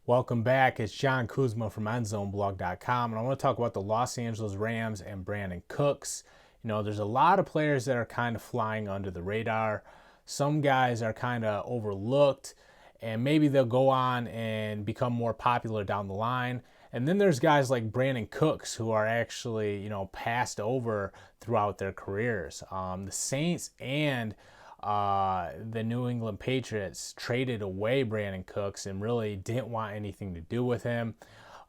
Welcome back. It's John Kuzma from EndZoneBlog.com, and I want to talk about the Los Angeles Rams and Brandin Cooks. There's a lot of players that are kind of flying under the radar. Some guys are kind of overlooked, and maybe they'll go on and become more popular down the line. And then there's guys like Brandin Cooks who are actually, passed over throughout their careers. The Saints and the New England Patriots traded away Brandin Cooks and really didn't want anything to do with him.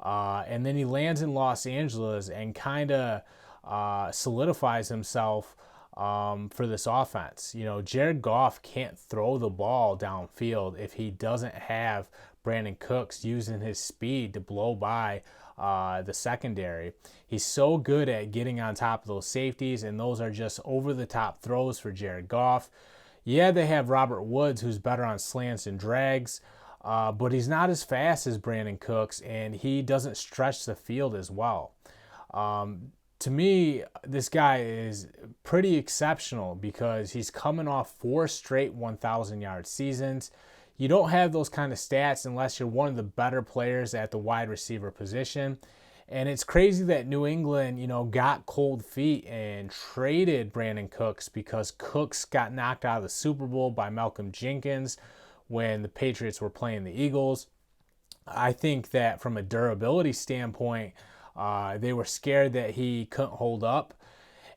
And then he lands in Los Angeles and kind of solidifies himself for this offense. Jared Goff can't throw the ball downfield if he doesn't have Brandin Cooks using his speed to blow by the secondary. He's so good at getting on top of those safeties, and those are just over-the-top throws for Jared Goff. Yeah, they have Robert Woods, who's better on slants and drags, but he's not as fast as Brandin Cooks, and he doesn't stretch the field as well. To me, this guy is pretty exceptional because he's coming off 4 straight 1,000-yard seasons. You don't have those kind of stats unless you're one of the better players at the wide receiver position. And it's crazy that New England, got cold feet and traded Brandin Cooks because Cooks got knocked out of the Super Bowl by Malcolm Jenkins when the Patriots were playing the Eagles. I think that from a durability standpoint, they were scared that he couldn't hold up.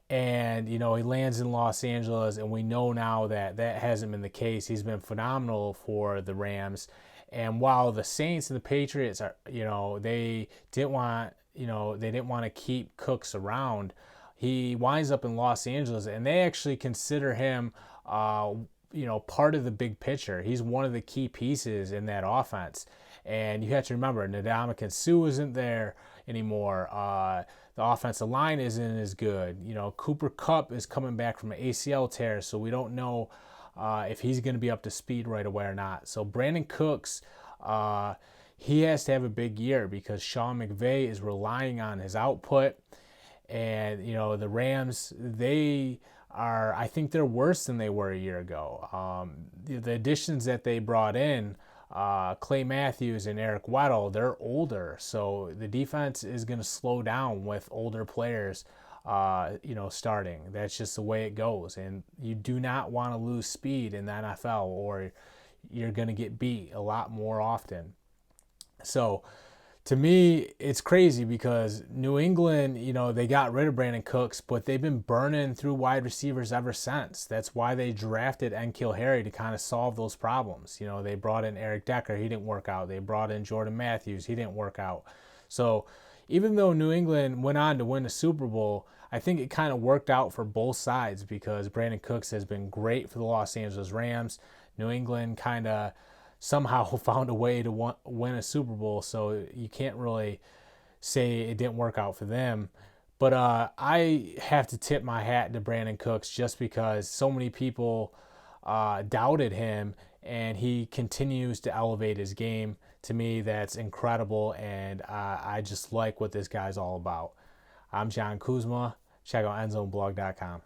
And, he lands in Los Angeles, and we know now that that hasn't been the case. He's been phenomenal for the Rams. And while the Saints and the Patriots are, they didn't want to keep Cooks around, he winds up in Los Angeles, and they actually consider him, part of the big picture. He's one of the key pieces in that offense. And you have to remember, Ndamukong Suh isn't there anymore. The offensive line isn't as good. Cooper Kupp is coming back from an ACL tear, so we don't know if he's going to be up to speed right away or not. So Brandin Cooks, he has to have a big year because Sean McVay is relying on his output. And, the Rams, I think they're worse than they were a year ago. The additions that they brought in, Clay Matthews and Eric Weddle, they're older. So the defense is going to slow down with older players, starting. That's just the way it goes. And you do not want to lose speed in the NFL or you're going to get beat a lot more often. So to me, it's crazy because New England, they got rid of Brandin Cooks, but they've been burning through wide receivers ever since. That's why they drafted N'Keal Harry to kind of solve those problems. They brought in Eric Decker. He didn't work out. They brought in Jordan Matthews. He didn't work out. So even though New England went on to win the Super Bowl, I think it kind of worked out for both sides because Brandin Cooks has been great for the Los Angeles Rams. New England kind of somehow found a way to win a Super Bowl, so you can't really say it didn't work out for them. But I have to tip my hat to Brandin Cooks just because so many people doubted him, and he continues to elevate his game. To me, that's incredible, and I just like what this guy's all about. I'm John Kuzma. Check out EndZoneBlog.com.